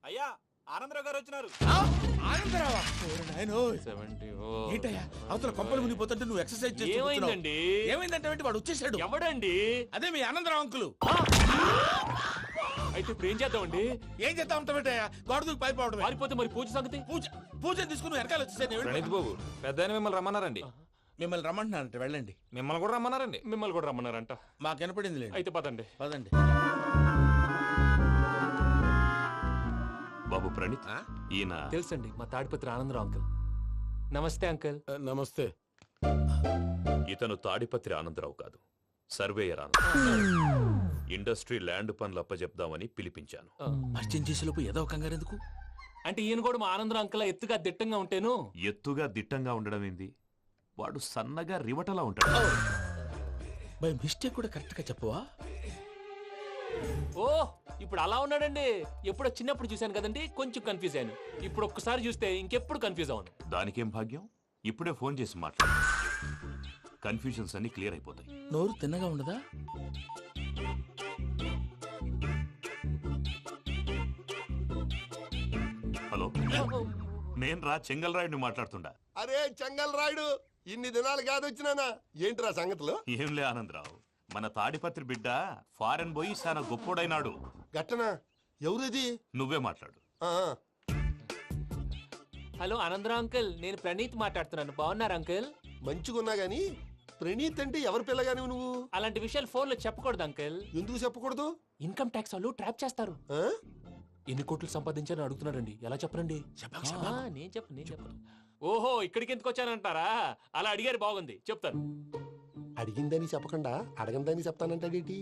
అయ్యా ఆనందరావు గారు వచ్చినారు. ఆనందరావా? ఏంటయ్యా అవతల కొంపలు మునిగిపోతుంటే నువ్వు ఎక్సర్సైజ్ ఏమైందండి? ఏమైందంటే వాడు వచ్చేసాడు. ఎవడండి? అదే మీ ఆనందరావు అంకులు. అయితే ఇప్పుడు ఏం చేద్దామండి? ఏం చేస్తా ఉంటావేటయ్యా? గోడ దూకి పైపోవడం. పారిపోతే మరి పూజ సంగతి? పూజ తీసుకుని వెనకాల వచ్చేసాను. ప్రణీత్ బాబు పెద్ద మిమ్మల్ని రమ్మన్నారండి. మిమ్మల్ని రమ్మంటున్నారంట, వెళ్ళండి. మిమ్మల్ని కూడా రమ్మన్నారండి. మిమ్మల్ని కూడా రమ్మన్నారంట. మాకు వినపడింది లేండి. అయితే పదండి. పదండి. బాబు ప్రణీత్, ఈయన తెలుసండి, మా తాడిపత్రి ఆనందరావు అంకుల్. నమస్తే అంకుల్. నమస్తే. ఇతను తాడిపత్రి ఆనందరావు కాదు, సర్వేయర్ ఆనందరావు. ఇండస్ట్రీ ల్యాండ్ పనులు అప్పచెప్దామని పిలిపించాను. పరిచయం చేసేలోపు ఏదో కంగారు ఎందుకు? అంటే ఈయన కూడా మా ఆనందరావు అంకుల్ ఎత్తుగా దిట్టంగా ఉంటేను. ఎత్తుగా దిట్టంగా ఉండడం ఏంది? వాడు సన్నగా రివటలా ఉంటాడు. బై మిస్టేక్ కూడా కరెక్ట్ గా చెప్పవా? ఓ ఇప్పుడు అలా ఉన్నాడండి. ఎప్పుడో చిన్నప్పుడు చూశాను కదండి, కొంచెం కన్ఫ్యూజ్ అయ్యాను. ఇప్పుడు ఒక్కసారి చూస్తే ఇంకెప్పుడు కన్ఫ్యూజ్ అవ్వను. దానికేం భాగ్యం, ఇప్పుడే ఫోన్ చేసి మాట్లాడు. కన్ఫ్యూజన్స్ అన్ని క్లియర్ అయిపోతాయి. నోరు తిన్నగా ఉండదా? హలో, నేను రా చెంగల్రాయుడిని మాట్లాడుతుండా. అరే చెంగల్ రాయుడు, ఇన్ని దినాలు కాదు వచ్చినానా? ఏంట్రా సంగతులు? ఏంలే ఆనందరావు, మన తాడిపత్రి బిడ్డ ఫారెన్ పోయి చాలా గొప్పోడైనాడు. గట్టనా? ఎవరిది? నువ్వే మాట్లాడు. ఆ, హలో ఆనందరావు అంకుల్, నేను ప్రణీత్ మాట్లాడుతున్నాను. బాగున్నారు అంకుల్? మంచిగున్నా గాని ప్రణీత్ అంటే ఎవరి పిల్లగాని నువ్వు? అలాంటి విషయాలు ఫోన్ లో చెప్పకూడదు అంకుల్. ఎందుకు చెప్పకూడదు? ఇన్కమ్ ట్యాక్స్ వాళ్ళు ట్రాప్ చేస్తారు. ఆ? ఎన్ని కోట్లు సంపాదించాలని అడుగుతున్నారండి. ఎలా చెప్పరండి? నేను చెప్పను. ఓహో, ఇక్కడికి ఎందుకు వచ్చానంటారా? అలా అడిగారు, బాగుంది, చెప్తాను. అడిగిందని చెప్పకుండా అడగందని చెప్తానంటాడేటి?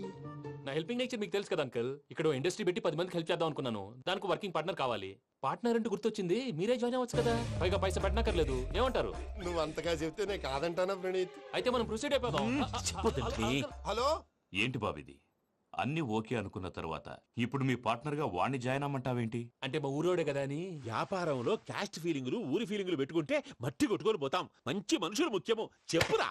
నా హెల్పింగ్ నేచర్ మీకు తెలుసు కదా అంకుల్. ఇక్కడ ఇండస్ట్రీ పెట్టి 10 మందికి హెల్ప్ చేద్దాం అనుకున్నాను. దానికి వర్కింగ్ పార్ట్నర్ కావాలి. పార్ట్నర్ అంటే గుర్తొచ్చింది, మీరే జాయిన్ అవ్వచ్చు కదా. పైగా పైసా పెట్టనక్కర్లేదు. ఏమంటారు? నువ్వు అంతగా చెప్తే నేను కాదంటానా ప్రణీత్? అయితే మనం ప్రొసీడ్ అయిపోదాం. హలో, ఏంటి బాబిది? అన్ని ఓకే అనుకున్న తర్వాత ఇప్పుడు మీ పార్ట్నర్ గా వాణ్ణి జాయిన్ అమ్మంటావేంటి? అంటే మా ఊరోడే కదా అని. వ్యాపారంలో క్యాస్ట్ ఫీలింగులు ఊరి ఫీలింగులు పెట్టుకుంటే మట్టి కొట్టుకొని పోతాం. మంచి మనుషులు ముఖ్యము. చెప్పురా.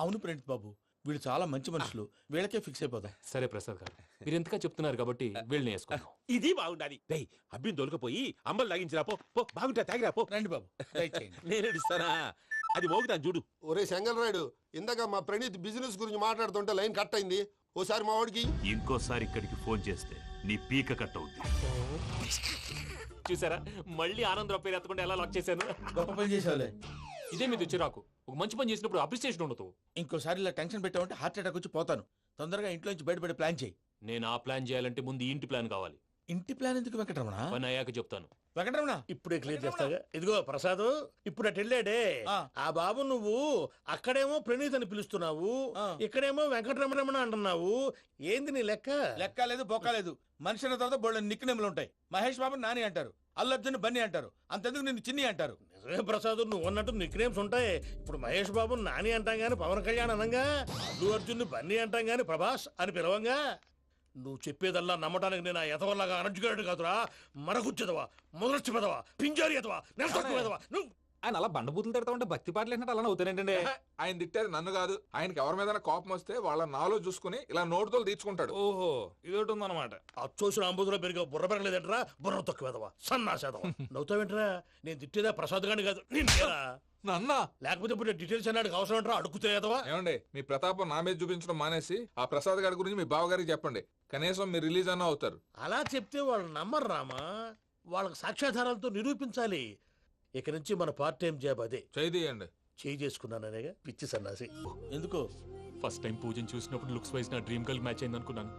అవును ప్రణీత్ బాబు, వీళ్ళు చాలా మంచి మనుషులు. వీళ్ళకే ఫిక్స్ అయిపోదాం. సరే ప్రసాద్ గారు, మీరు ఎంతగా చెప్తున్నారు కాబట్టి వీళ్ళని వేసుకుందాం. ఇది బాగుండాలి. డేయ్ అబ్బిని దొలకపోయి అంబలు లాగించిరా పో. పో బాగుంటా తాగిరా పో. రండి బాబు, దయచేయండి. నేను ఇస్తానా? అది మోగుతాను చూడు. ఒరే చెంగల్ రాయుడు, ఇందాక మా ప్రణీత్ బిజినెస్ గురించి మాట్లాడుతుంటే లైన్ కట్ అయింది. ఓసారి మా వాడికి. ఇంకోసారి ఇక్కడికి ఫోన్ చేస్తే నీ పీక కట్ అవుద్ది. చూసారా, మళ్ళీ ఆనందరావు పేరు ఎత్తకుండా ఎలా లాక్ చేశాను. గొప్ప పని చేసేవాళ్ళే. ఇదే మీద చిరాకు. ఒక మంచి పని చేసినప్పుడు అప్రిసియేషన్ ఉండదు. ఇంకోసారి ఇలా టెన్షన్ పెట్టామంటే హార్ట్ అటాక్ వచ్చి పోతాను. తొందరగా ఇంట్లో నుంచి బయటపడే ప్లాన్ చేయి. నేను ఆ ప్లాన్ చేయాలంటే ముందు ఈ ఇంటి ప్లాన్ కావాలి. ఇంటి ప్లాన్ ఎందుకు వెంకటరమణ? పని అయ్యాక చెప్తాను. వెంకటరమణ ఇప్పుడే క్లియర్ చేస్తాగా. ఇదిగో ప్రసాద్, ఇప్పుడు అటు వెళ్ళాడే ఆ బాబు, నువ్వు అక్కడేమో ప్రణీత్ అని పిలుస్తున్నావు, ఇక్కడేమో వెంకటరమణ అంటున్నావు. ఏంది నీ లెక్క? లెక్క లేదు, బొక్క లేదు. మనిషి అన్న తర్వాత బోళ్ళ నిక్నెములు ఉంటాయి. మహేష్ బాబు నాని అంటారు, అల్లర్జున్ బన్నీ అంటారు, అంతెందుకు నిన్ను చిన్ని అంటారు. నిజమే ప్రసాద్, నువ్వు అన్నట్టు నిక్ నేమ్స్ ఉంటాయి. ఇప్పుడు మహేష్ బాబు నాని అంటాం గాని పవన్ కళ్యాణ్ అనంగా, అల్లు అర్జున్ బన్నీ అంటాం గాని ప్రభాస్ అని పిలవంగా. నువ్వు చెప్పేదల్లా నమ్మటానికి నేను ఆ ఎతవల్లాగా అనర్జుకేటెడ్ కాదురా. మరగుచ్చదవా, మొదలచ్చి పెదవా, పింజారి ఎదవా, నెలసొక్కు పెదవా. నువ్వు ఆయన అలా బండబూతులు తిడతా ఉంటే భక్తి పాటలు ఏంటంటే అలా అవుతానంటే. ఆయన తిట్టేది నన్ను కాదు. ఆయనకి ఎవరి మీద కోపం వస్తే వాళ్ళ నాలో చూసుకుని ఇలా నోటుతో తీర్చుకుంటాడు. ఓహో, ఇదొకటి ఉందన్నమాట. అచ్చోసిన అంబుధులో పెరిగే బుర్ర పెరగలేదంటరా. బుర్ర తొక్కు వెదవా, సన్నాసేదవా. నవ్వుతావేంటరా? నేను తిట్టేదా ప్రసాద్ గాని కాదు, నిన్నేరా. నన్న లేకపోతే ఇప్పుడు డీటెయిల్స్ అన్నాడు అవసరం అంటారా? అడుగుతాయేదవా. ఏమండి, మీ ప్రతాపం నా మీద చూపించడం మానేసి ఆ ప్రసాద్ గారి గురించి మీ బావగారికి చెప్పండి. కనీసం మీరు రిలీజ్ అన్న అవుతారు. అలా చెప్తే వాళ్ళు నమ్మరు రామా. వాళ్ళకి సాక్ష్యాధారాలతో నిరూపించాలి. ఇక నుంచి మన పార్ట్ టైం జాబ్ అదే. చేయండి. చేయి చేసుకున్నాననేగా పిచ్చి సన్నాసి. ఎందుకు? ఫస్ట్ టైం పూజను చూసినప్పుడు లుక్స్ వైజ్ నా డ్రీమ్ గర్ల్ మ్యాచ్ అయింది అనుకున్నాను.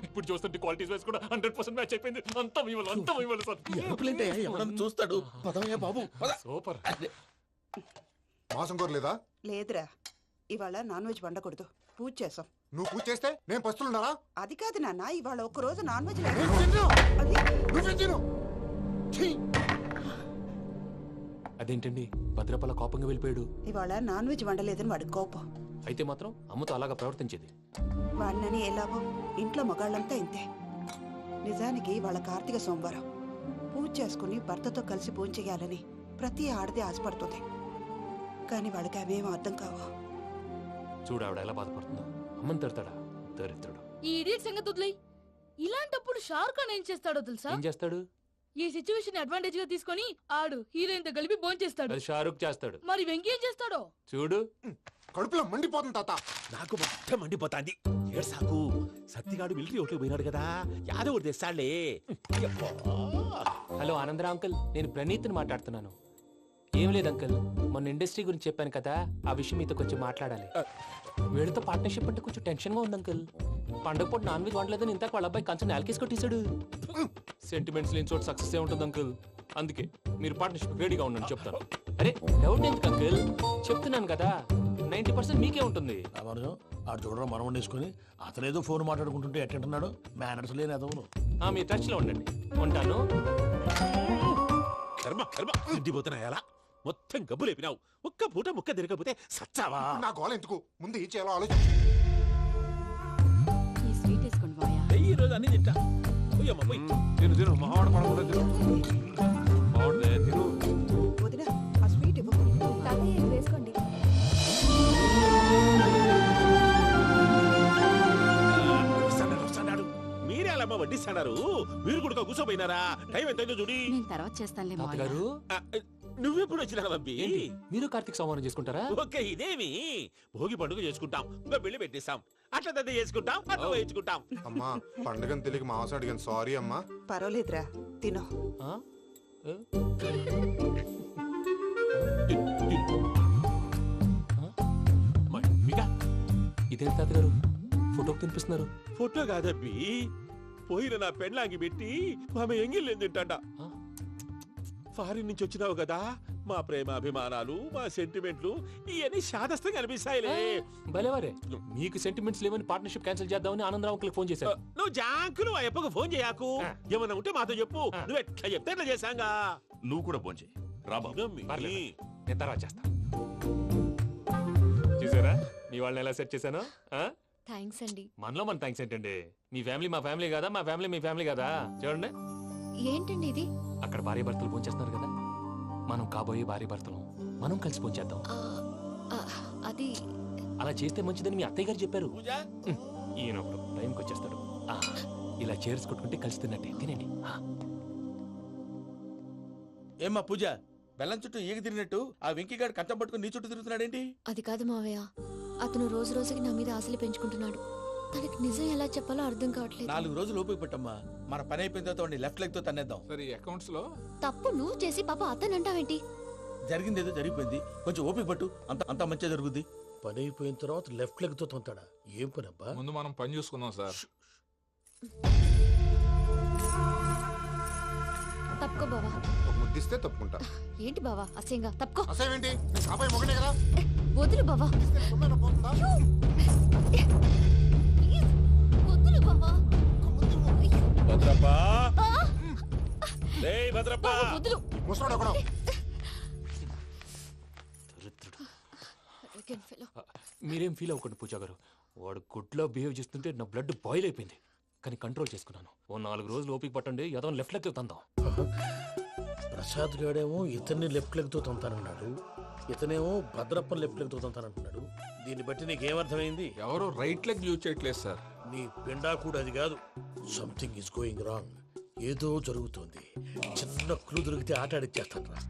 ఇప్పుడు చూస్తుంటే క్వాలిటీస్ వైజ్ కూడా 100% మ్యాచ్ అయిపోయింది. అంతా మీ వల్ల సార్. ఎవడన్నా చూస్తాడు. పదవయ్యా బాబు, పద. సూపర్. మాసం కోరలేదా? లేదురా, ఇవాళ నాన్ వెజ్ వండకూడదు. పూజ చేసాం. నువ్వు పూజ చేస్తే నేను పస్తులున్నారా? అది కాదు నాన్న, ఇవాళ ఒక్కరోజు నాన్ వెజ్ అదేంటండి, భద్రపల కోపంగా వెళ్ళిపోయాడు. ఇవాళ నాన్ వెజ్ వండలేదని వాడి కోపం. అయితే మాత్రం అమ్మతో అలాగా ప్రవర్తించేది. వాడినని ఎలాగో ఇంట్లో మగాళ్ళంతా ఇంతే. నిజానికి వాళ్ళ కార్తీక సోమవారం పూజ చేసుకుని భర్తతో కలిసి పూజ చేయాలని ప్రతి ఆడది ఆశపడుతుంది. కానీ వాళ్ళకి అవేం అర్థం కావు. చూడు ఆవిడ ఎలా బాధపడుతుందో. అమ్మని తిడతాడా దరిద్రుడు. ఈ ఇడియట్ సంగతి వదిలేయ్. ఇలాంటప్పుడు షారుఖ్ ఖాన్ ఏం చేస్తాడో తెలుసా? ఏం చేస్తాడు? ఈ సిచ్యువేషన్ అడ్వాంటేజ్ గా తీసుకొని ఆడు హీరోయిన్ తో కలిపి భోంచేస్తాడు. అది షారుఖ్ చేస్తాడు. మరి వెంకీ ఏం చేస్తాడో చూడు. కడుపులో మండిపోతుంది తాత. నాకు మొత్తం మండిపోతాంది. ఏడు సాకు సత్తిగాడు మిలిటరీ ఒకటి పోయినాడు కదా, యాదవ్ ఒకటి తెస్తాడులే. యబ్బా. హలో ఆనందరా అంకుల్, నేను ప్రణీత్ని మాట్లాడుతున్నాను. ఏం లేదు అంకుల్, మొన్న ఇండస్ట్రీ గురించి చెప్పాను కదా, ఆ విషయం మీతో కొంచెం మాట్లాడాలి. వీళ్ళతో పార్ట్నర్షిప్ అంటే కొంచెం టెన్షన్ గా ఉంది అంకుల్. పండగ పూట నాన్ వెజ్ వండలేదని ఇంతకు వాళ్ళ అబ్బాయి కంచెం నేలకేసి కొట్టేశాడు. సెంటిమెంట్స్ లేని చోట సక్సెస్ ఏ ఉంటుంది అంకుల్. అందుకే మీరు పార్ట్నర్షిప్ రెడీగా ఉండండి చెప్తాను. అరే డౌట్ ఎందుకు అంకుల్, చెప్తున్నాను కదా 90% మీకే ఉంటుంది. రామానుజం ఆడు చూడడం మనం వండేసుకుని అతనేదో ఫోన్ మాట్లాడుకుంటుంటే ఎట్టంటున్నాడు. మేనర్స్ లేని అదవును. మీ టచ్ లో ఉండండి. ఉంటాను. కర్మ కర్మ తిండిపోతున్నా ఎలా మొత్తం గబ్బు లేపినావు. ఒక్క పూట ముక్క తిరగకపోతే సచ్చావా? నా గోల ఎందుకు, ముందు ఏం చేయాలో ఆలోచించు. ఈ స్వీట్ వేసుకోండి బాయా. ఈ రోజు అన్ని తింటా. పోయమ్మ పోయి. తిను తిను మావాడు పడకుండా తిను. మావాడిదే తిను. వదిన ఆ స్వీట్ ఇవ్వు. తాతయ్య వేసుకోండి. వస్తాడు. మీరే అలా వడ్డిస్తాడారు. మీరు కూడా కూర్చోపోయినారా? టైం ఎంతైందో చూడి. నేను తర్వాత చేస్తానులే మావయ్య. తాతగారు ఆ, నువ్వెప్పుడు వచ్చినా బంబి? ఏంటి మీరు కార్తీక్ సంహారం చేసుకుంటారా? ఓకే, ఇదేమి భోగి పండుగ చేసుకుంటాం, ఇంకా పెళ్లి పెట్టేస్తాం, అట్లా దద్ద చేసుకుంటాం, అట్లా వేయించుకుంటాం. అమ్మా పండుగని తెలియక మాంసం అడిగాను, సారీ అమ్మా. పర్వాలేదురా, తినో. ఆ? ఏ? మమ్మిగా ఇదేంటి తాతగారు ఫోటోకి తినిపిస్తున్నారు? ఫోటో కాదబ్బి, పోయిన నా పెళ్ళాంగి పెట్టి ఆమె ఎంగిల్లేం తింటాడ. ఆ? ఫారిన్ నుంచి వచ్చినావు కదా, మా ప్రేమ అభిమానాలు, మా సెంటిమెంట్లు ఇవన్నీ శాదస్తంగా అనిపిస్తాయిలే. భలేవారే, మీకు సెంటిమెంట్స్ లేవని పార్ట్నర్షిప్ క్యాన్సిల్ చేద్దామని ఆనందరావు అంకుల్ ఫోన్ చేశారు. నువ్వు జాంకులు ఆ ఎప్పకు ఫోన్ చేయకు. ఏమన్నా ఉంటే మాతో చెప్పు. నువ్వు ఎట్లా చెప్తే ఎట్లా చేశాంగా. నువ్వు కూడా పోంచే రాబాబు. పర్లేదు, నేను తర్వాత చేస్తా. చూసారా మీ వాళ్ళని ఎలా సెట్ చేశాను? థ్యాంక్స్ అండి. మనలో మన థ్యాంక్స్ ఏంటండి? మీ ఫ్యామిలీ మా ఫ్యామిలీ కదా, మా ఫ్యామిలీ మీ ఫ్యామిలీ కదా. చూడండి, ఏంటండి ఇది? అక్కడ భార్య భర్తలు పోంచేస్తున్నారు కదా, మనం కాబోయే భార్య భర్తలు మనం కలిసి పోంచేద్దాం. అది అలా చేస్తే మంచిదని మీ అత్తయ్య గారు చెప్పారు. పూజ ఈయన ఒకడు టైంకి వచ్చేస్తాడు. ఇలా చేర్స్ కొట్టుకుంటే కలిసి తిన్నట్టే. తినండి. ఏమ్మా పూజ, బెల్లం చుట్టూ ఈగ తిరిగినట్టు ఆ వెంకీగాడు కంచం పట్టుకుని నీ చుట్టూ తిరుగుతున్నాడేంటి? అది కాదు మావయ్య, అతను రోజు రోజుకి నా మీద ఆశలు పెంచుకుంటున్నాడు. తనకి నిజం ఎలా చెప్పాలో అర్థం కావట్లేదు. 4 రోజులు ఓపిక పట్టమ్మా, మన పని అయిపోయిన తర్వాత వాడిని లెఫ్ట్ లెగ్ తో తన్నేద్దాం. సరే అకౌంట్స్ లో తప్పు నువ్వు చేసి పాప అతను అంటావేంటి? జరిగింది ఏదో జరిగిపోయింది, కొంచెం ఓపిక పట్టు, అంత మంచిగా జరుగుద్ది. పని అయిపోయిన తర్వాత లెఫ్ట్ లెగ్ తో తొంతాడా? ఏం పని అబ్బా? ముందు మనం పని చూసుకుందాం సార్. తప్పుకో బావా. ఒక ముద్దిస్తే తప్పుకుంటా. ఏంటి బావా అసహ్యంగా? తప్పుకో. అసేమేంటి, నీ కాబోయే మొగనే కదా. వదులు బావా. సొమ్మేనా పోతుందా? ప్లీజ్, వదులు బావా. భద్రప్ప, రేయ్ భద్రప్ప. బావా, వదులు. ముసలోడు ఒకడు. Arrogant fellow. మీరేం ఫీల్ అవ్వకండి పూజా గారు. వాడు గుడ్లో బిహేవ్ చేస్తుంటే నా బ్లడ్ బాయిల్ అయిపోయింది, కానీ కంట్రోల్ చేసుకున్నాను. ఓ 4 రోజులు ఓపిక పట్టండి, ఏదో లెఫ్ట్ లెగ్ తందాం. ప్రసాద్ గాడేమో ఇతన్ని లెఫ్ట్ లెగ్ తో తొంతానన్నాడు, ఇతనేమో భద్రప్పని లెఫ్ట్ లెగ్ తో తొంతానంటున్నాడు. దీన్ని బట్టి నీకేమర్థమైంది? ఎవరు రైట్ లెగ్ యూజ్ చేయట్లేదు సార్. నీ పిండా కూడా అది కాదు. Something is going wrong. ఏదో జరుగుతోంది. చిన్న క్లూ దొరికితే ఆట ఆడిచ్చేస్తాను రా.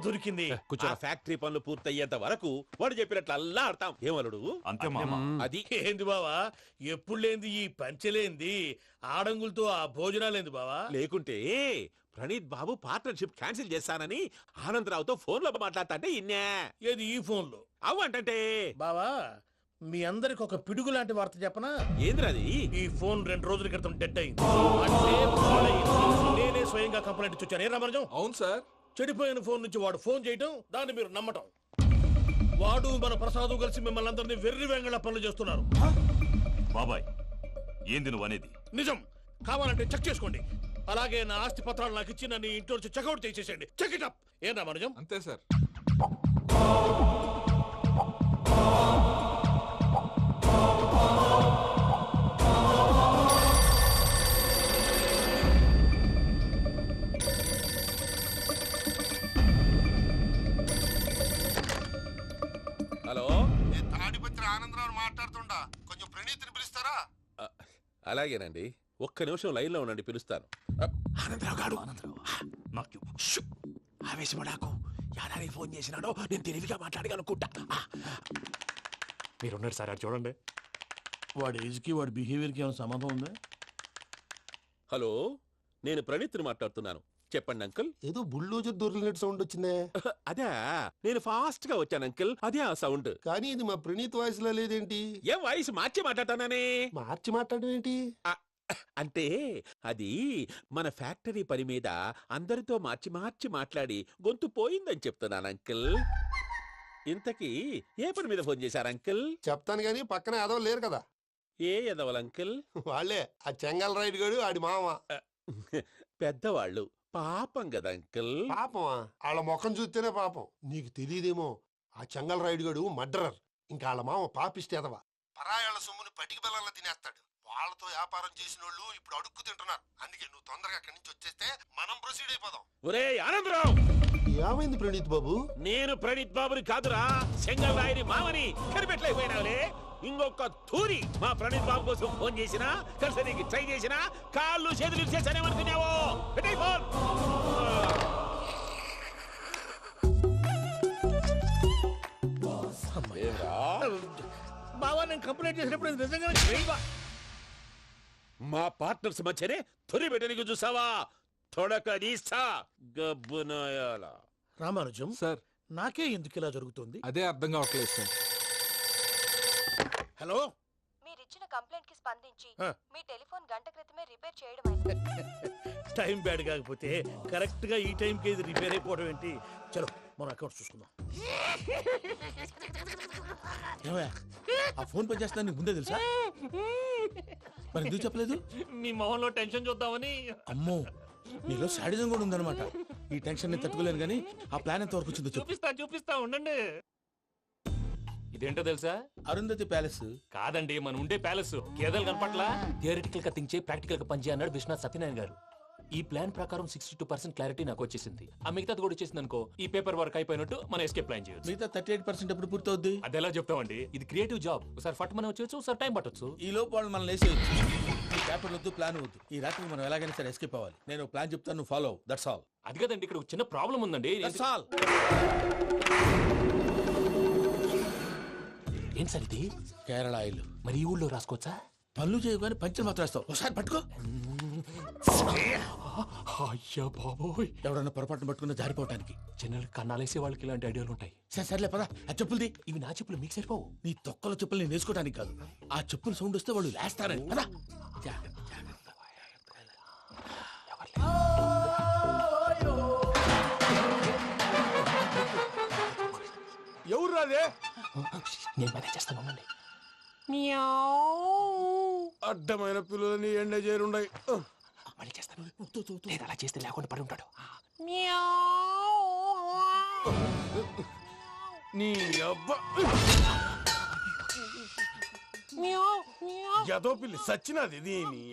దొరికింది. ఆ ఫ్యాక్టరీ పనులు పూర్తయ్యేంత వరకు వాడు చెప్పినట్లు అల్లా ఆడతాం. ఏమలుడు అంతే మామ. అది ఏంది బావా, ఎప్పుడు లేంది ఈ పంచలేంది, ఆడంగులతో ఆ భోజనాలేంది బావా? లేకుంటే ప్రణీత్ బాబు పార్ట్నర్షిప్ క్యాన్సిల్ చేస్తానని ఆనందరావుతో ఫోన్ లో మాట్లాడతాంటే ఇన్నే. ఏది ఈ ఫోన్ లో? అవు అంటే బావా, మీ అందరికి ఒక పిడుగు లాంటి వార్త చెప్పనా? ఏంద్రది? ఈ ఫోన్ 2 రోజుల క్రితం డెడ్ అయింది. అంటే పాడైంది. నేనే స్వయంగా కంప్లైంట్ ఇచ్చి వచ్చాను. ఏ రామరాజం? అవును సార్. చెడిపోయిన ఫోన్ నుంచి వాడు ఫోన్ చేయటం, దాన్ని మీరు నమ్మటం. వాడు మన ప్రసాదు కలిసి మిమ్మల్ని అందరినీ వెర్రి వెంగళ పనులు చేస్తున్నారు. బాబాయ్, ఏంది నువ్వు అనేది? నిజం. కావాలంటే చెక్ చేసుకోండి. అలాగే నా ఆస్తి పత్రాలు నాకు ఇచ్చి నన్ను ఇంట్లో నుంచి చెక్అౌట్ చేసేసండి. Check it up. ఏం రామరాజం? అంతే సార్. హలో, నేను తాడిపత్రి ఆనందరావు మాట్లాడుతుండా, కొంచెం ప్రణీతిని పిలుస్తారా? అలాగేనండి. ఒక్క నిమిషం లైన్లో ఉండండి, పిలుస్తాను. ఆనందరావు గాడు ఆవేశపడాకు. యాదానికి ఫోన్ చేసినాడో నేను తెలివిగా మాట్లాడగలనుకుంటా. మీరున్నారు సార్, అది చూడండి. వాడి ఏజ్కి వాడి బిహేవియర్కి ఏమైనా సంబంధం ఉందా? హలో, నేను ప్రణీత్ని మాట్లాడుతున్నాను. చెప్పండి అంకుల్. ఏదో బుల్డోజర్ దొరికినట్టు సౌండ్ వచ్చిందే. అదే, నేను ఫాస్ట్ గా వచ్చాను అంకుల్, అదే ఆ సౌండ్. కానీ ఇది మా ప్రణీత్ వాయిస్ లో లేదేంటి? ఏం వాయిస్ మార్చి మాట్లాడతానని? మార్చి మాట్లాడడం ఏంటి? అంటే అది మన ఫ్యాక్టరీ పని మీద అందరితో మార్చి మార్చి మాట్లాడి గొంతు పోయిందని చెప్తున్నాను అంకుల్. ఇంతకీ ఏ పని మీద ఫోన్ చేశారు అంకుల్? చెప్తాను గానీ పక్కన ఏదో లేరు కదా. ఏ ఎదవలు అంకుల్? వాళ్ళే ఆ చెంగల్ రైడ్ గడు ఆడి మామ. పెద్దవాళ్ళు, పాపం కదా అంకుల్. పాపమా? వాళ్ళ ముఖం చూస్తేనే పాపం. నీకు తెలియదేమో, ఆ చెంగల్ రైడ్ గడు మర్డరర్. ఇంకా వాళ్ళ మామ పాపిస్తేదవా. పరాయాళ్ళ సొమ్ముని పటికి బెల్లంలో తినేస్తాడు. వాళ్ళతో వ్యాపారం చేసిన వాళ్ళు ఇప్పుడు అడుక్కు తింటున్నారు. అందుకే నువ్వు తొందరగా అక్కడి నుంచి వచ్చేస్తే మనం ప్రొసీడ్ అయిపోదాం. ఒరే ఆనందరావు! ఏమైంది ప్రణీత్ బాబు? నేను ప్రణీత్ బాబుని కాదురా, సెంగల్ రాయని మామని. కనిపెట్టలేకపోయినావులే. ఇంకొక తూరి మా ప్రణీత్ బాబు కోసం ఫోన్ చేసినా, కలిసి నీకు ట్రై చేసినా కాళ్ళు చేతులు చేశానేమనుకున్నావో. పెట్టేయ్ ఫోన్. బావా, నేను కంప్లైంట్ చేసినప్పుడు ఇది నిజంగానే చేయవా? మా పార్ట్నర్స్ మధ్యనే తొలి పెట్టడానికి చూసావా? తొడక నీస్తా గబ్బునాయాల. రామానుజం సార్, నాకే ఎందుకు ఇలా జరుగుతుంది? అదే అర్థం కావట్లేదు సార్. హలో, మీరిచ్చిన కంప్లైంట్ కి స్పందించి ఆ. మీ టెలిఫోన్ గంట క్రితమే రిపేర్ చేయడం టైం బ్యాడ్ కాకపోతే కరెక్ట్ గా ఈ టైంకి ఇది రిపేర్ అయిపోవడం ఏంటి? చలో మన అకౌంట్ చూసుకుందాం. ఏమయ్య, ఆ ఫోన్ పని చేస్తున్నా నీకు ముందే తెలుసా? మరి ఎందుకు చెప్పలేదు? మీ మొహంలో టెన్షన్ చూద్దామని. అమ్మో, నీలో శాడిజం కూడా ఉందన్నమాట. ఈ టెన్షన్ ని తట్టుకోలేను కానీ ఆ ప్లాన్ ఎంత వరకు వచ్చిందో చెప్పు. చూపిస్తా ఉండండి. ఇదేంటో తెలుసా? అరుంధతి ప్యాలెస్ కాదండి, మన ఉండే ప్యాలెస్. గేదెలు కనపట్లా? థియరిటికల్ గా థింక్ చేయి, ప్రాక్టికల్ గా పనిచేయ అన్నాడు విశ్వనాథ్ సత్యనారాయణ గారు. ఈ ప్లాన్ ప్రకారం 62% క్లారిటీ నాకు వచ్చేసింది. ఆ మిగతాది కూడా వచ్చేసింది అనుకో, ఈ పేపర్ వర్క్ అయిపోయినట్టు మనం ఎస్కేప్ ప్లాన్ చేయొచ్చు. మిగతా 38% ఎప్పుడు పూర్తవుద్ది? అది ఎలా చెప్తామండి? ఇది క్రియేటివ్ జాబ్. ఒకసారి ఫట్ మనం వచ్చేయచ్చు, ఒకసారి టైం పట్టొచ్చు. ఈ లోపు వాళ్ళు మనం లేసేయచ్చు. ఈ పేపర్ వద్దు, ప్లాన్ వద్దు. ఈ రాత్రి మనం ఎలాగైనా సరే ఎస్కేప్ అవ్వాలి. నేను ప్లాన్ చెప్తాను, నువ్వు ఫాలో. That's all. అది కదండి, ఇక్కడ ఒక చిన్న ప్రాబ్లం ఉందండి. That's all. ఏం సార్ ఇది? కేరళ ఆయిల్. మరి ఈ ఊళ్ళో రాసుకోవచ్చా? పనులు చేయవు కానీ పంచర్ మాత్రం వేస్తావు. ఒకసారి పట్టుకో. అయ్యా బాబోయ్, ఎవడన్నా పొరపాటున పట్టుకున్న జారిపోవటానికి. జనరల్ కన్నాలేసే వాళ్ళకి ఇలాంటి ఐడియాలు ఉంటాయి. సర్లే పదా, ఆ చెప్పులది. ఇవి నా చెప్పులు, మీకు సరిపోవు. నీ తొక్కల చెప్పులు నేను వేసుకోవడానికి కాదు, ఆ చెప్పులు సౌండ్ వస్తే వాళ్ళు లేస్తారని. పదా. ఎవరు రాదే? నేను మేనేజ్ చేస్తాను, ఉండండి. అడ్డమైన పిల్లలని ఎండ చేరుండయి. మళ్ళీ చేస్తాను. లేదు, అలా చేస్తే లేకుండా పడి ఉంటాడు. నీ అబ్బ ఎదో పిల్లి సచ్చినది దీని.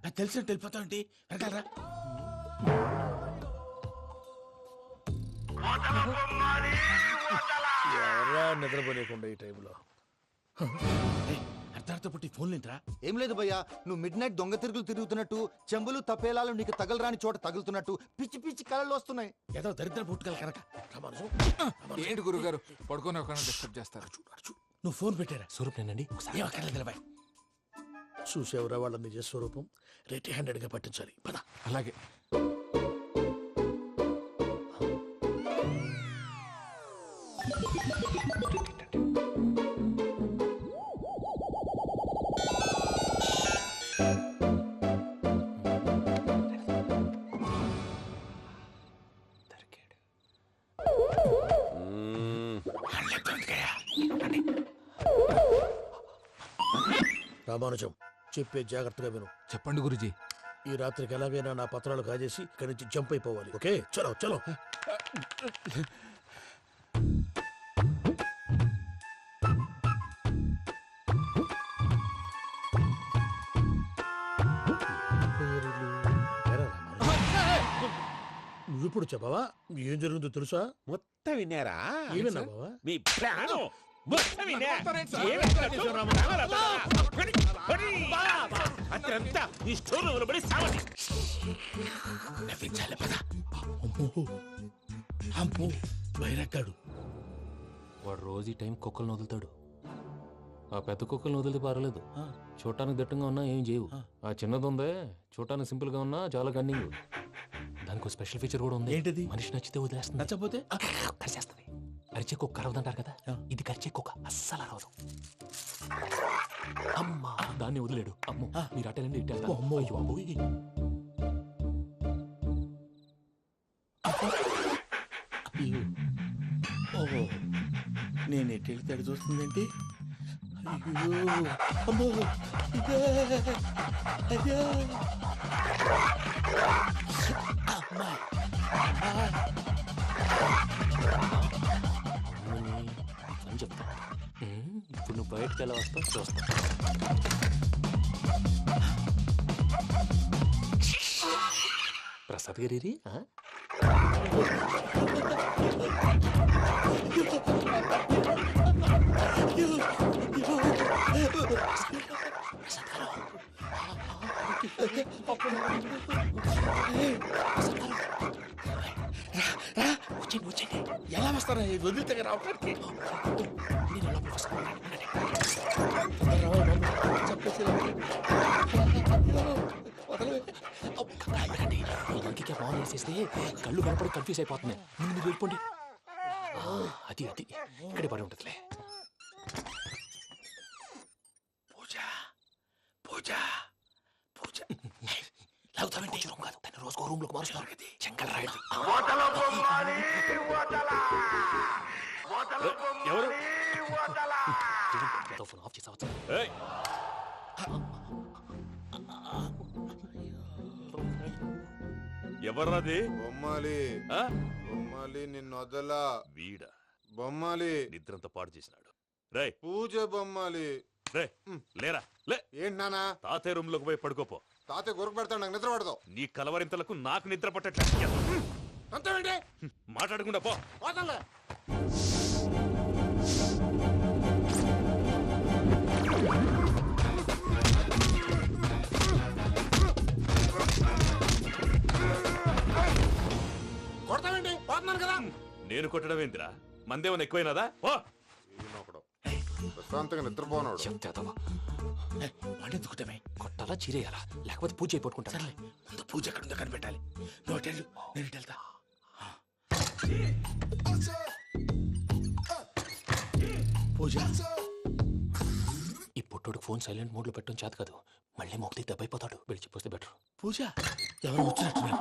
నాకు తెలిసినట్టు వెళ్ళిపోతావంటి. వెనకాలరా. ఎవరా నిద్రపోలేకుండా ఈ టైంలో? అర్ధార్థ పుట్టి ఫోన్ లేంట్రా. ఏం లేదు భయ్యా, నువ్వు మిడ్ నైట్ దొంగ తిరుగులు తిరుగుతున్నట్టు, చెంబులు తపేలాలు నీకు తగలరాని చోట తగులుతున్నట్టు పిచ్చి పిచ్చి కళలు వస్తున్నాయి. ఏదో దరిద్ర పుట్టుకల కనుక. ఏంటి గురుగారు పడుకొని ఒక డిస్టర్బ్ చేస్తారు? నువ్వు ఫోన్ పెట్టారా? స్వరూప్ నేనండి. నిలబాయ్. చూసేవరా వాళ్ళ నిజ స్వరూపం. రెట్టి హ్యాండెడ్ గా పట్టించాలి. పద. అలాగే. రామానుజం, చెప్పే జాగ్రత్తగా విను. చెప్పండి గురుజీ. ఈ రాత్రికి ఎలాగైనా నా పత్రాలు కాజేసి ఇక్కడి నుంచి జంప్ అయిపోవాలి. ఓకే, చలో చలో. ఇప్పుడు చెప్పవా ఏం జరుగుతుందో తెలుసా? మొత్తం విన్నారా? ఏమన్నా బావా? మీ ప్రాణం మొత్తం విన్నా. అత్యంతా ఈ స్టోర్ రూమ్ పడి సావండి. నవ్వించాలి పద. అమ్మో బైరక్కాడు. వాడు రోజు ఈ టైం కుక్కలను వదులుతాడు. ఆ పెద్ద కుక్కలను వదిలితే పర్వాలేదు, చూడటానికి దట్టంగా ఉన్నా ఏం చేయవు. ఆ చిన్నది ఉందే, చూడటానికి సింపుల్ గా ఉన్నా చాలా గన్నింగ్. దానికి స్పెషల్ ఫీచర్ కూడా ఉంది. ఏంటిది? మనిషి నచ్చితే వదిలేస్తుంది, నచ్చపోతే కరిచేస్తుంది. అరిచే కుక్క అరవదంటారు కదా, ఇది కరిచే కుక్క అస్సలు అరవదు. అమ్మా దాన్ని వదిలేడు. అమ్మో మీరు అటెండి ఇటు వెళ్తారు. అమ్మో అయ్యో అమ్మోయ్. ఓహో నేను ఎటు వెళ్తే అటు చూస్తుందేంటి? అయ్యో అమ్మో ఇదే అయ్యో అమ్మా అని చెప్తా. ఇప్పుడు నువ్వు బయటకు ఎలా వస్తావు చూస్తా. ప్రసాద్ గారి వచ్చండి. ఎలా వస్తారా వదిలితే రావడానికి? ఫోన్ వేసేస్తే కళ్ళు కనపడి కన్ఫ్యూజ్ అయిపోతున్నాయి. మీరు వెళ్ళిపోండి. అది అది ఇక్కడే పడి ఉంటుందిలే. పూజ పూజ పూజ లాగుతామంటే రూమ్ కాదు, తన రోజుకో రూమ్ లోకి మారుస్తున్నారు కదా. చెంగల్ రాయుడు ఎవరు? ఫోన్ ఆఫ్ చేసావచ్చు. ఎవర్రాది? బొమ్మాలి బొమ్మాలి నిన్ను వదలా. వీడా బొమ్మాలి నిద్రంతా పాడు చేసినాడు. రే పూజ బొమ్మాలి. రే లేరా లే. ఏంటి నానా? తాతయ్య రూమ్ లోకి పోయి పడుకోపో. తాతయ్య గురకు పెడతాడు, నాకు నిద్ర పడతావు. నీ కలవరింతలకు నాకు నిద్ర పట్టట్లేదు. అంతేంటి? మాట్లాడకుండా పో. పోతాలే. కొడతావేంటి? పోతున్నాను కదా. నేను కొట్టడం ఏంటిరా? మందేమన్నా ఎక్కువైనదా? ఓ ఈయనొకడు ప్రశాంతంగా నిద్రపోనాడు. చెప్తావా వాడెందుకుంటామే? కొట్టాలా చీరేయాలా లేకపోతే పూజ అయిపోట్టుకుంటా. సర్లే ముందు పూజ ఎక్కడుందో కనిపెట్టాలి. నువ్వు అటెళ్ళు, నేను ఇటు వెళ్తా. పూజ ఈ పుట్టోడు ఫోన్ సైలెంట్ మోడ్ లో పెట్టడం చేత కాదు. మళ్ళీ మొక్కి దెబ్బైపోతాడు. వెళ్ళి చెప్పొస్తే బెటర్. పూజ ఎవరు వచ్చినట్టున్నారు?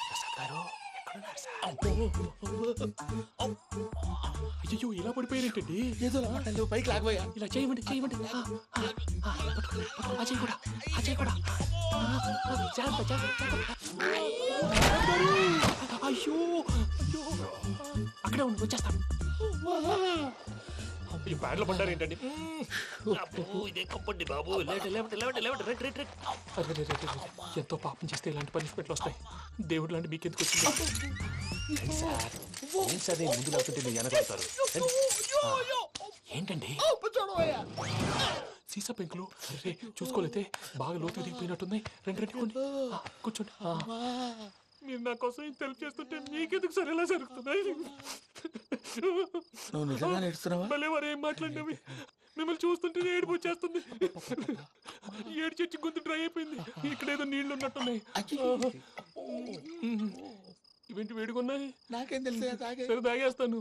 ప్రసాద్ గారు ఎక్కడున్నారు సార్? అయ్యో ఇలా పడిపోయినట్టండి. ఏదో లాగా పైకి లాగబోయా. ఇలా చేయమండి చేయమండి. అజయ్ కూడా అజయ్ కూడా జాగ్రత్త జాగ్రత్త. అయ్యో అక్కడే ఉండి వచ్చేస్తాను. ఈ బ్యాడ్లో పడ్డారు ఏంటండి? ఎంతో పాపం చేస్తే ఇలాంటి పనిష్మెంట్లు వస్తాయి. దేవుడు లాంటి మీకెందుకు వచ్చింది? ఏం సార్ నేను ముందు లేకుంటే మీరు వెనకాడతారు. ఏంటండి సీసా పెంకులు? అరే చూసుకోలేతే బాగా లోతు దిగిపోయినట్టున్నాయి. రెండు రెండు కూర్చోండి. మీరు నా కోసం ఇంత హెల్ప్ చేస్తుంటే మీకెందుకు సరే ఎలా జరుగుతున్నాయి? నువ్వు నిజంగా నేర్చుతున్నావా? మళ్ళీ వారు ఏం మాట్లాడినవి మిమ్మల్ని చూస్తుంటే ఏడుపు వచ్చేస్తుంది. ఏడు చెట్టు గొంతు డ్రై అయిపోయింది. ఇక్కడ ఏదో నీళ్లు ఉన్నట్టున్నాయి. ఇవేంటి వేడుకున్నాయి? నాకేం తెలుసు? సరే తాగేస్తాను.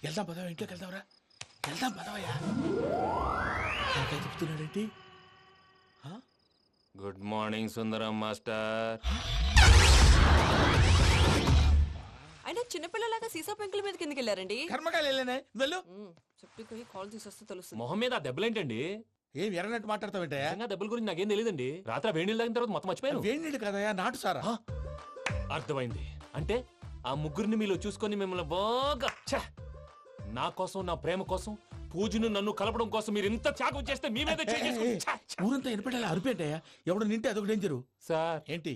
వెళ్దాం పదవా, ఇంట్లోకి వెళ్దాంరా. వెళ్దాం పదవయ్యా. చెప్తున్నాడేంటి? గుడ్ మార్నింగ్ సుందరం మాస్టర్. అయినా చిన్నపిల్లలాగా సీసా పెంకుల మీద కిందకి వెళ్ళారండి. కర్మకాయలు వెళ్ళానే వెళ్ళు. చెప్పి కాల్ తీసేస్తే తెలుస్తుంది. మొహం మీద ఆ దెబ్బలేంటండి? ఏం ఎర్రనట్టు మాట్లాడతావేంటయ్యా? దెబ్బల గురించి నాకేం తెలియదండి. రాత్రి వేడి నీళ్ళు తాగిన తర్వాత మొత్తం మర్చిపోయాను. వేడి నీళ్ళు కదయా, నాటు సారా. అర్థమైంది. అంటే ఆ ముగ్గురిని మీలో చూసుకొని మిమ్మల్ని బాగా నా కోసం నా ప్రేమ కోసం పూజను నన్ను కలపడం కోసం మీరు ఇంత త్యాగం చేస్తే మీ మీద ఊరంతా వినపడేలా అరిపేంటయ్యా ఎవడు నింటే అదొక డేంజరు. సార్ ఏంటి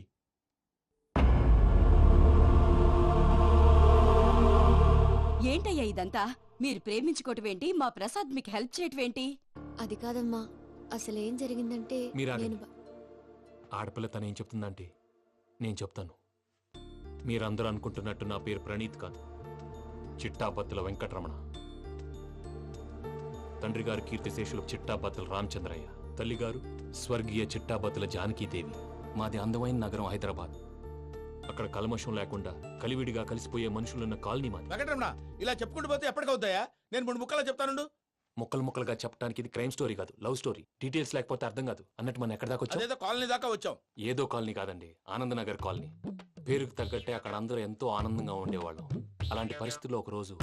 ఏంటయ్యా ఇదంతా? మీరు ప్రేమించుకోవటం ఏంటి? మా ప్రసాద్ మీకు హెల్ప్ చేయటం ఏంటి? అది కాదమ్మా, అసలు ఏం జరిగిందంటే మీరు నేను ఆడపిల్ల తను ఏం చెప్తుందంటే నేను చెప్తాను. మీరందరూ అనుకుంటున్నట్టు నా పేరు ప్రణీత్ కాదు, చిట్టాబత్తుల వెంకటరమణ. తండ్రి గారు కీర్తిశేషులు చిట్టాబత్తుల రామచంద్రయ్య, తల్లిగారు స్వర్గీయ చిట్టాబత్తుల జానకీదేవి. మాది అందమైన నగరం హైదరాబాద్. అక్కడ కల్మషం లేకుండా కలివిడిగా కలిసిపోయే మనుషులున్న కాలనీ మాది. వెంకటరమణ ఇలా చెప్పుకుంటూ పోతే ఎప్పటికవుతాయా? నేను 3 ముక్కలా చెప్తానుండు. ముక్కలు ముక్కలుగా చెప్పడానికి ఇది క్రైమ్ స్టోరీ కాదు, లవ్ స్టోరీ. డీటెయిల్స్ లేకపోతే అర్థం కాదు. అన్నట్టు మనం ఎక్కడ దాకా వచ్చాం? అదేదో కాలనీ దాకా వచ్చాం. ఏదో కాలనీ కాదండి, ఆనందనగర్ కాలనీ. పేరుకు తగ్గట్టే అక్కడ అందరూ ఎంతో ఆనందంగా ఉండేవాళ్ళం. అలాంటి పరిస్థితుల్లో ఒక రోజు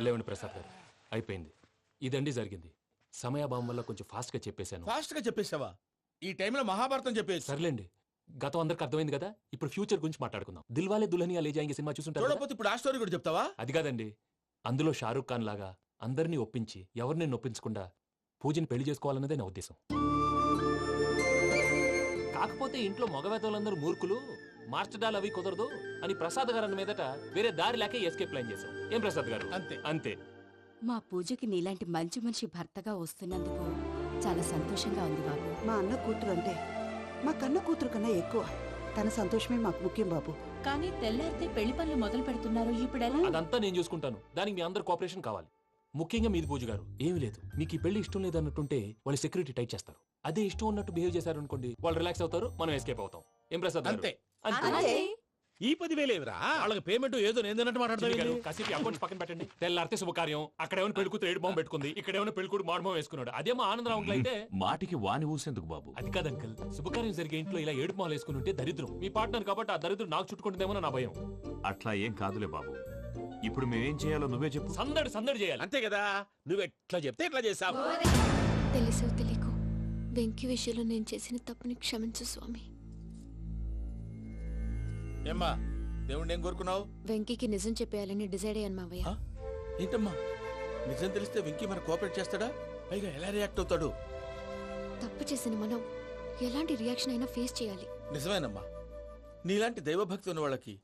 లేవండి ప్రసాద్ గారు, అయిపోయింది. ఇదండి జరిగింది. సమయాభావం వల్ల కొంచెం ఫాస్ట్ గా చెప్పేశాను. ఫాస్ట్ గా చెప్పేసావా? ఈ టైంలో మహాభారతం చెప్పేసి. సర్లేండి, గతం అందరికి అర్థమైంది కదా. ఇప్పుడు ఫ్యూచర్ గురించి మాట్లాడుకుందాం. దిల్వాలే దుల్హనియా లే జాయేంగే సినిమా చూసుంటారు. చూడకపోతే ఇప్పుడు ఆ స్టోరీ కూడా చెప్తావా? అది కాదండి, అందులో షారూక్ ఖాన్ లాగా అందరినీ ఒప్పించి ఎవరిని నొప్పించకుండా పూజని పెళ్లి చేసుకోవాలన్నదే నా ఉద్దేశం. కాకపోతే ఇంట్లో మగవేతలందరూ మూర్ఖులు, మార్చడాలు అవి కుదరదు అని ప్రసాద్ గారు అన్న మీదట వేరే దారి లేక ఎస్కేప్ ప్లాన్ చేశాం. ఏం ప్రసాద్ గారు? అంతే అంతే. మా పూజకి నీలాంటి మంచి మనిషి భర్తగా వస్తున్నందుకు చాలా సంతోషంగా ఉంది బాబు. మా అన్న కూతురు అంటే మా కన్న కూతురు కన్నా ఎక్కువ. తన సంతోషమే మాకు ముఖ్యం బాబు. కానీ తెల్లారితే పెళ్లి పనులు మొదలు పెడుతున్నారు, ఇప్పుడెలా? అదంతా నేను చూసుకుంటాను. దానికి మీ అందరు కోఆపరేషన్ కావాలి. ముఖ్యంగా మీది పూజ గారు. ఏమీ లేదు, మీకు ఈ పెళ్లి ఇష్టం లేదు అన్నట్టుంటే వాళ్ళు సెక్యూరిటీ టైట్ చేస్తారు. అదే ఇష్టం ఉన్నట్టు బిహేవ్ చేశారు అనుకోండి, వాళ్ళు రిలాక్స్ అవుతారు, మనం ఎస్కేప్ అవుతాం. ఏం ప్రసాద్ గారు? అంతే. అంతే. ఈ 10,000 ఏమిరా? వాళ్ళకి పేమెంట్ ఏదో నేను మాట్లాడతాను. కాసేపు అకౌంట్స్ పక్కన పెట్టండి. తెల్లారితే శుభకార్యం. అక్కడేమైనా పెళ్లి కూతురు ఏడు బాంబు పెట్టుకుంది, ఇక్కడేమైనా పెళ్లి కూతురు మాడు బాంబు వేసుకున్నాడు. అదేమో ఆనందరావు అంకుల్ అయితే మాటికి వాని ఊసేందుకు బాబు? అది కాదు అంకుల్, శుభకార్యం జరిగే ఇంట్లో ఇలా ఏడు మాలు వేసుకుని ఉంటే దరిద్రం. మీ పార్ట్నర్ కాబట్టి ఆ దరిద్రం నాకు చుట్టుకుంటుందేమో నా భయం. అట్లా ఏం కాదులే బాబు. ఇప్పుడు మేమేం చేయాలో నువ్వే చెప్పు. సందడి సందడి చేయాలి. అంతే కదా, నువ్వు ఎట్లా చెప్తే ఎట్లా చేసావు. తెలుసో తెలియకో వెంకీ విషయంలో నేను చేసిన తప్పుని క్షమించు స్వామి. ఏమ్మా దేవుణ్ణి ఏం కోరుకున్నావు? వెంకీకి నిజం చెప్పేయాలని డిసైడ్ అయ్యాను మావయ్య. ఏంటమ్మా నిజం తెలిస్తే వెంకీ మన కోఆపరేట్ చేస్తాడా? పైగా ఎలా రియాక్ట్ అవుతాడు? తప్పు చేసిన మనం ఎలాంటి రియాక్షన్ అయినా ఫేస్ చేయాలి. నిజమేనమ్మా, నీలాంటి దైవభక్తి ఉన్న వాళ్ళకి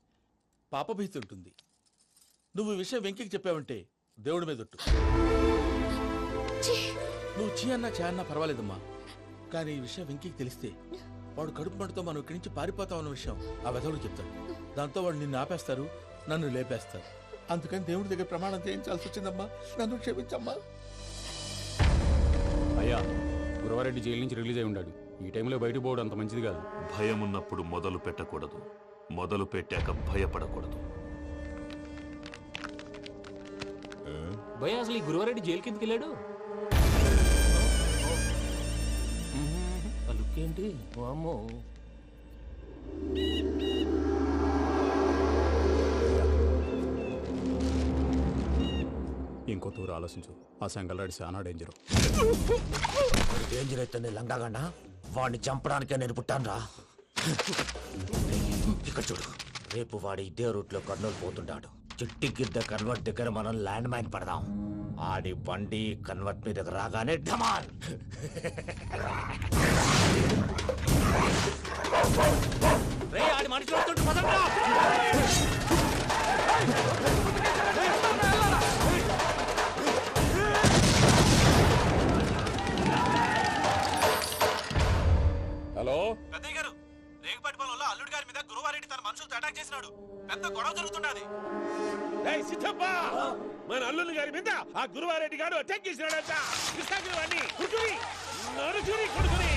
పాపభీతి ఉంటుంది. నువ్వు ఈ విషయం వెంకీకి చెప్పావంటే దేవుడి మీద ఒట్టు. నువ్వు చీ అన్నా చే అన్నా పర్వాలేదమ్మా, కానీ ఈ విషయం వెంకీకి తెలిస్తే వాడు కడుపు మంటతో మనం ఇక్కడి నుంచి పారిపోతాం అన్న విషయం ఆ వెధవుడు చెప్తాడు. దాంతో వాడు నిన్ను ఆపేస్తారు, నన్ను లేపేస్తారు. అందుకని దేవుడి దగ్గర ప్రమాణం చేయించాల్సి వచ్చిందమ్మా. నన్ను క్షమించమ్మా. అయ్యా, గురవారెడ్డి జైలు నుంచి రిలీజ్ అయి ఉన్నాడు. ఈ టైంలో బయటకు పోవడం అంత మంచిది కాదు. భయం ఉన్నప్పుడు మొదలు పెట్టకూడదు, మొదలు పెట్టాక భయపడకూడదు. భయ అసలు ఈ గురువారెడ్డి జైలు కిందకి వెళ్ళాడు. ఏంటి వామ్మో. ఇంకో తూరు ఆలోచించు. ఆ సంగల్రాడి చాలా డేంజర్. డేంజర్ అయితే లంగాగండ వాడిని చంపడానికే నేను పుట్టాను రా. ఇక్కడ చూడు, రేపు వాడి ఇదే రూట్ లో కర్నూలు పోతుంటాడు. చిట్టి గిద్ద కన్వర్ట్ దగ్గర మనం ల్యాండ్ మైన్ పడదాం. ఆడి బండి కన్వర్ట్ మీద రాగానే ఢమాన్. ఆడి మనుషులు వస్తుంటే పదండ్రా. హలో పెద్దయ్య గారు, రేగుపాటి పొలంలో అల్లుడి గారి మీద గురువారెడ్డి తన మనుషులతో అటాక్ చేసినాడు. పెద్ద గొడవ జరుగుతున్నది. సిద్ధప్ప, మన అల్లుని గారి మీద ఆ గురువారెడ్డి గారు అటాక్ చేసినాడంట. కృష్ణాగిరి వాడిని కుడుకుని నరుచుని కొడుకుని.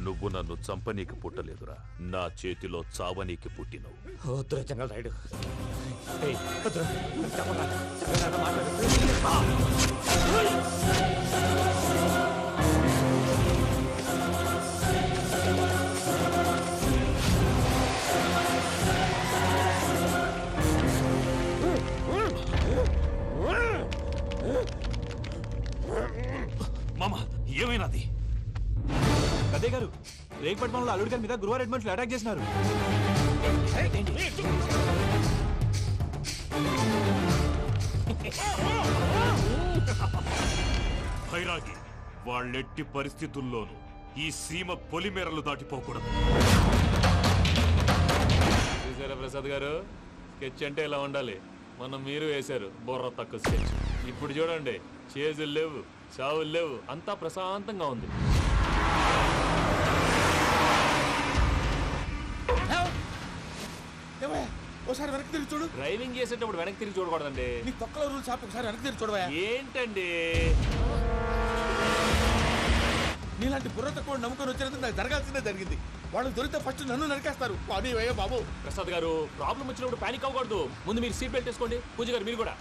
నువ్వు నన్ను చంపనీకి పుట్టలేదురా, నా చేతిలో చావనీకి పుట్టినవు. వద్దురా జంగల్ రైడ్. మామ ఏమైనాది? అదే గారు, రేగుపట్ మనలో అల్లుడి గారి మీద గురువారెడ్డి మనుషులు అటాక్ చేసినారు. భైరాగి, వాళ్ళెట్టి పరిస్థితుల్లోనూ ఈ సీమ పొలిమేరలు దాటిపోకూడదు. చూసారా ప్రసాద్ గారు, స్కెచ్ అంటే ఇలా ఉండాలి. మనం మీరు వేశారు బుర్ర తక్కువ స్కెచ్. ఇప్పుడు చూడండి, చేజులు లేవు, చావులు లేవు, అంతా ప్రశాంతంగా ఉంది. ఒకసారి వెనక్కి తిరిగి చూడు. డ్రైవింగ్ చేసేటప్పుడు వెనక్కి తిరిగి చూడకూడదండి. నీ తొక్కలో రూల్స్ ఆపు, ఒకసారి వెనక్కి తిరిగి చూడవా. ఏంటండి నీలాంటి బుర్ర తక్కువ నమ్ముకొని వచ్చినందుకు నాకు జరగాల్సిందే జరిగింది. వాళ్ళు దొరికితే ఫస్ట్ నన్ను నరికేస్తారు. కానీ అయ్యో బాబు. ప్రసాద్ గారు, ప్రాబ్లం వచ్చినప్పుడు పానిక్ అవ్వకూడదు. ముందు మీరు సీట్ బెల్ట్ వేసుకోండి. పూజ గారు మీరు కూడా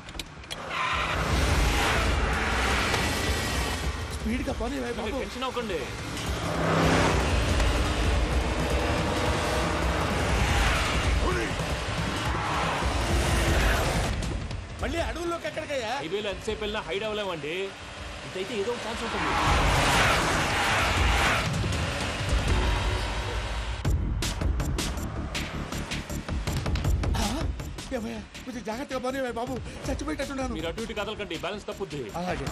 స్పీడ్గా పని బాబు. టెన్షన్ అవ్వకండి. మళ్ళీ అడవుల్లోకి ఎక్కడికయ్యా? హైవేలో ఎంతసేపు వెళ్ళినా హైడ్ అవ్వలేమండి. ఇదైతే ఏదో ఒక ఛాన్స్ ఉంటుంది. కొంచెం జాగ్రత్తగా పని బాబు, చచ్చిపోయేటట్టున్నాను. మీరు అటు ఇటు కదలకండి, బ్యాలెన్స్ తప్పుద్ది. అలాగే.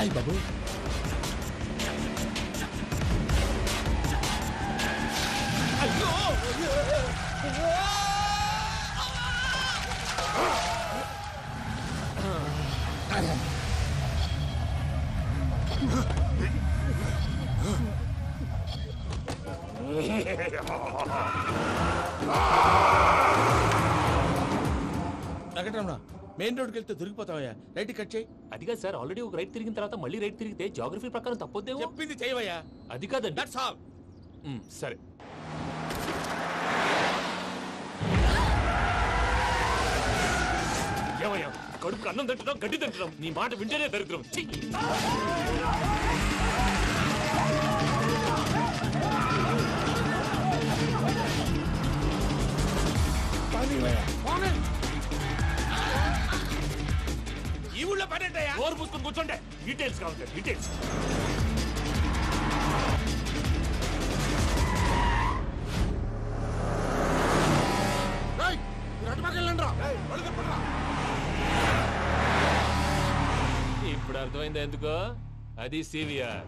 అయ్యి బాబు, వెంకటరమణ, మెయిన్ రోడ్కి వెళ్తే దొరికిపోతావయ్యా. రైట్ కట్ చేయి. అది కాదు సార్, ఆల్రెడీ ఒక రైట్ తిరిగిన తర్వాత మళ్ళీ రైట్ తిరిగితే జాగ్రఫీ ప్రకారం తప్పొద్దేమో. చెప్పింది చేయవయ్యా. అది కాదండి. That's all. సరే. ఏమయ్యా, కడుపుకు అన్నం తింటున్నాం, గడ్డి తింటున్నాం, నీ మాట వింటేనే దరిద్రం. ఈ ఊళ్ళో పడేటయ్యా. ఓరు పూసుకొని కూర్చోండి. డీటెయిల్స్ కావాలి, డీటెయిల్స్. ఇప్పుడు అర్థమైంది ఎందుకో. అది సివిఆర్.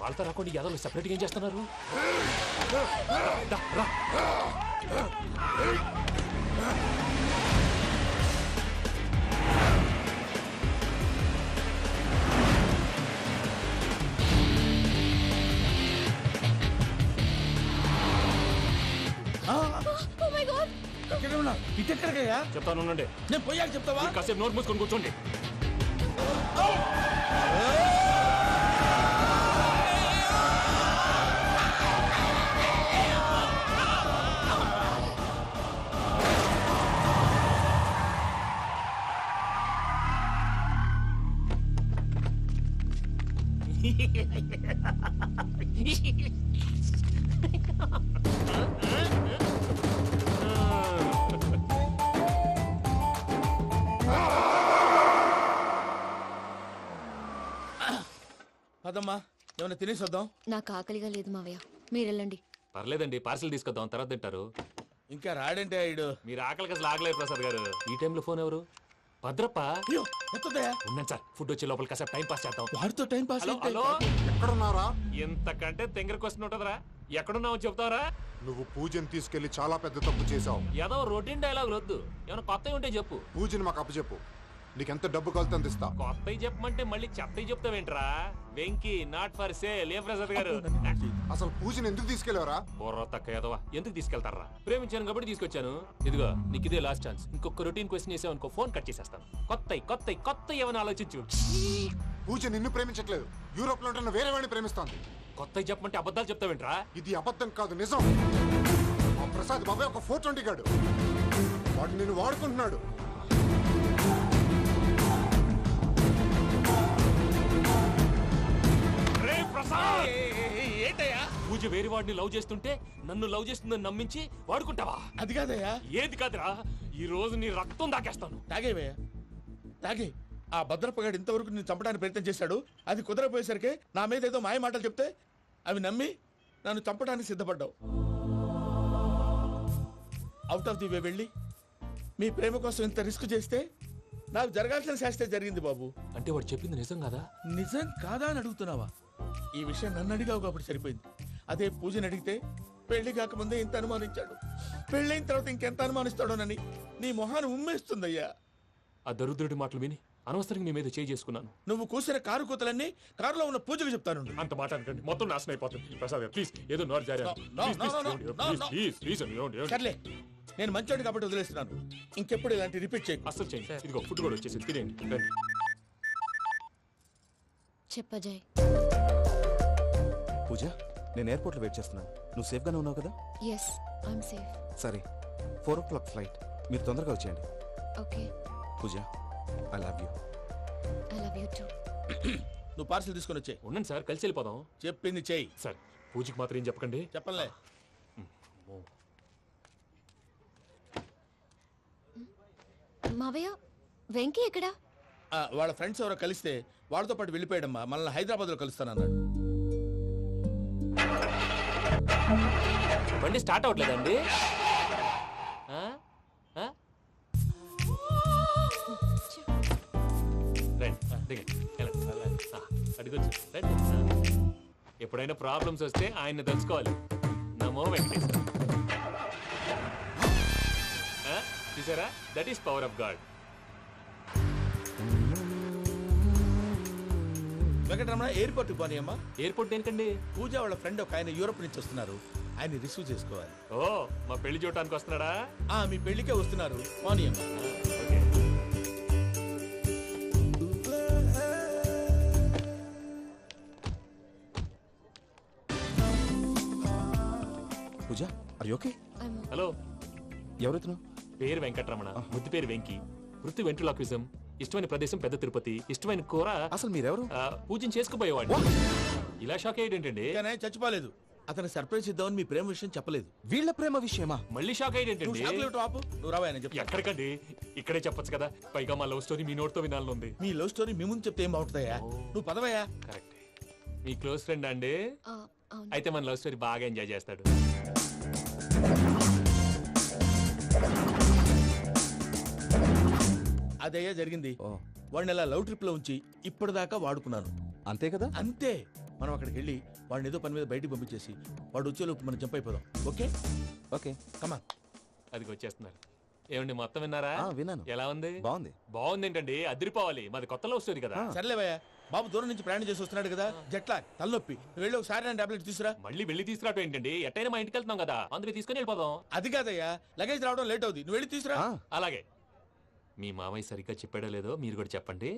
వాళ్ళతో రాకుండా యాదవ్ సెపరేట్గా ఏం చేస్తున్నారు? రా. ఇటెక్కడికయ్యా? చెప్తాను ఉండండి. నేను పోయాక చెప్తావా? కాసేపు నోట్ మూసుకొని కూర్చోండి. అదమ్మా, ఏమైనా తినేసి వద్దాం. నాకు ఆకలిగా లేదు మావయ్య, మీరు వెళ్ళండి. పర్లేదండి, పార్సిల్ తీసుకొద్దాం, తర్వాత తింటారు. ఇంకా రాడంటే ఇడు. మీరు ఆకలికి అసలు ఆగలేదు ప్రసాద్ గారు. ఈ టైంలో ఫోన్ ఎవరు? భద్రప్ప. ఉన్నాను సార్, ఫుడ్ వచ్చే లోపల కాసేపు టైం పాస్ చేద్దాం. వాడితో టైం పాస్. హలో, ఎక్కడున్నారా? ఎంతకంటే తెంగర క్వశ్చన్ ఉంటుందిరా. ఎక్కడున్నావు చెప్తావరా? నువ్వు పూజని తీసుకెళ్లి చాలా పెద్ద తప్పు చేశావు. ఏదో రొటీన్ డైలాగ్ వద్దు, ఏమైనా కొత్తవి ఉంటే చెప్పు. పూజని మాకు అప్పచెప్పు. నీకెంత డబ్బు కలితే అంత ఇస్తా. కొత్తవి చెప్పమంటే మళ్ళీ చెత్తవి చెప్తావేంట్రా? Venky not for sale. ఏ ప్రసాద్ గారు అసలు పూజని ఎందుకు తీసుకెళ్లేవరా? బుర్ర తక్క ఏదవా, ఎందుకు తీసుకెళ్తారా? ప్రేమించాను కాబట్టి తీసుకొచ్చాను. ఇదిగో నీకు ఇదే లాస్ట్ ఛాన్స్. ఇంకొక రొటీన్ క్వశ్చన్ చేసావు అనుకో, ఫోన్ కట్ చేసేస్తాను. కొత్త ఏమైనా ఆలోచించు. పూజ నిన్ను ప్రేమించట్లేదు, యూరోప్ లో ఉంటున్న వేరే వాడిని ప్రేమిస్తోంది. కొత్తవి చెప్పమంటే అబద్ధాలు చెప్తావేంట్రా? ఇది అబద్ధం కాదు, నిజం. ఆ ప్రసాద్ బాబాయ్ ఒక 420 గాడు, వాడు నిన్ను వాడుకుంటున్నాడు. ఏంటయ్యా? పూజ వేరే వాడిని లవ్ చేస్తుంటే నన్ను లవ్ చేస్తుందని నమ్మించి వాడుకుంటావా? అది కాదయ్యా. ఏది కాదురా, ఈ రోజు నీ రక్తం దాకేస్తాను. తాగేవయ్యా, తాగే. ఆ భద్రపగాడు ఇంతవరకు నేను చంపడానికి ప్రయత్నం చేశాడు. అది కుదరపోయేసరికి నా మీద ఏదో మాయ మాటలు చెప్తే అవి నమ్మి నన్ను చంపడానికి సిద్ధపడ్డావు. అవుట్ ఆఫ్ ది వే వెళ్ళి మీ ప్రేమ కోసం ఇంత రిస్క్ చేస్తే నాకు జరగాల్సిన శాస్త్రే జరిగింది బాబు. అంటే వాడు చెప్పింది నిజం కదా? నిజం కాదా అని అడుగుతున్నావా? ఈ విషయం నన్ను అడిగావు కాబట్టి సరిపోయింది. అదే పూజని అడిగితే పెళ్లి కాకముందే ఇంత అనుమానించాడు, పెళ్ళైన తర్వాత ఇంకెంత అనుమానిస్తాడోనని నీ మొహాన్ని ఉమ్మేస్తుందయ్యా. ఆ దరిద్రుడి మాటలు విని అనవసరంగా నీ మీద చేయి చేసుకున్నాను. నువ్వు కూసిన కారు కూతలన్నీ కారులో ఉన్న పూజకు చెప్తాను. అంత మాట అనకండి, మొత్తం నాశనం అయిపోతుంది. ప్రసాద్ ప్లీజ్, ఏదో నోరు జారీ. సర్లే, నేను మంచోడు కాబట్టి వదిలేస్తున్నాను. ఇంకెప్పుడు ఇలాంటి రిపీట్ చేయి. అసలు చేయండి. ఇదిగో ఫుడ్ కూడా వచ్చేసి తినేయండి. రండి. చెప్పజాయ్. పూజ, నేను ఎయిర్పోర్ట్లో వెయిట్ చేస్తున్నాను. నువ్వు సేఫ్గానే ఉన్నావు కదా? Yes, I'm safe. సరే, 4 o'clock ఫ్లైట్. మీరు తొందరగా వచ్చేయండి. Okay. Pooja, I love you. I love you too. నువ్వు పార్సల్ తీసుకొని వచ్చే. ఉండండి సార్, కలిసి వెళ్ళిపోదాం. చెప్పింది చెయ్యి. సార్, పూజకి మాత్రం ఏం చెప్పకండి. చెప్పలే. మావయ్య, వెంకీ ఎక్కడా? వాళ్ళ ఫ్రెండ్స్ ఎవరో కలిస్తే వాళ్ళతో పాటు వెళ్ళిపోయాడమ్మా. మనల్ని హైదరాబాద్లో కలుస్తానన్నాడు. బండి స్టార్ట్ అవ్వట్లేదండి. ఎప్పుడైనా ప్రాబ్లమ్స్ వస్తే ఆయన్ని తెలుసుకోవాలి. నమో వెంకటేశ్వర. చూసారా, that is power of God. Venkataramana, airport పోనీ అమ్మా. ఎయిర్పోర్ట్ దేనికండి? పూజ వాళ్ళ ఫ్రెండ్ ఒక ఆయన యూరోప్ నుంచి వస్తున్నారు, ఆయన రిసీవ్ చేసుకోవాలి. ఓ, మా పెళ్లి చూడటానికి వస్తున్నాడా? మీ పెళ్లికే వస్తున్నారు, పోనీ అమ్మా. పూజ, ఆర్ యు ఓకే? హలో, ఎవరైతును? పేరు వెంకటరమణ, ముద్దు పేరు వెంకీ, వృత్తి వెంట్రులాక్విజం, ఇష్టమైన ప్రదేశం పెద్ద తిరుపతి, ఇష్టమైన కూర. అసలు మీరెవరు? పూజను చేసుకుపోయేవాడు. ఇలా షాక్ అయ్యేటండి. చచ్చిపోలేదు. అతను సర్ప్రైజ్ ఇద్దామని మీ ప్రేమ విషయం చెప్పలేదు. వీళ్ళ ప్రేమ విషయమా? మళ్ళీ షాక్ అయ్యేటండి. నువ్వు రావా చెప్పి. ఎక్కడికండి, ఇక్కడే చెప్పొచ్చు కదా. పైగా మా లవ్ స్టోరీ మీ నోటితో వినాలనుంది. మీ లవ్ స్టోరీ మీ ముందు చెప్తే ఏం బాగుంటుందయ్యా? నువ్వు పదవయ్యా. కరెక్ట్. మీ క్లోజ్ ఫ్రెండ్ అండి? అయితే మన లవ్ స్టోరీ బాగా ఎంజాయ్ చేస్తాడు. అదయ్యా జరిగింది. వాడిని అలా లవ్ ట్రిప్ లో ఉంచి ఇప్పటిదాకా వాడుకున్నాను. అంతే కదా? అంతే. మనం అక్కడికి వెళ్ళి వాడిని ఏదో పని మీద బయటికి పంపించేసి వాడు వచ్చేలోపు మనం జంప్ అయిపోదాం. ఓకే ఓకే, కమా. అది వచ్చేస్తున్నారు. ఏమండి, మొత్తం విన్నారా? విన్నాను. ఎలా ఉంది? బాగుంది. బాగుంది ఏంటండి, అదిరిపోవాలి. మాది కొత్త లవ్ స్టోరీ కదా. సర్లేవయ్యా, బాబు దూరం నుంచి ప్రయాణం చేసి వస్తున్నాడు కదా, జట్లా తలనొప్పి. వెళ్ళి ఒకసారి నా టాబ్లెట్ తీసుకురా. మళ్ళీ వెళ్ళి తీసుకురావటం ఏంటండి? ఎట్టైనా మా ఇంటికి వెళ్తున్నాం కదా, అందుకే తీసుకుని వెళ్ళిపోదాం. అది కాదయ్యా, లగేజ్ రావడం లేట్ అవుతుంది. నువ్వు వెళ్ళి తీసుకురా. అలాగే. మీ మామయ్య సరిగ్గా చెప్పాడో లేదో మీరు కూడా చెప్పండి.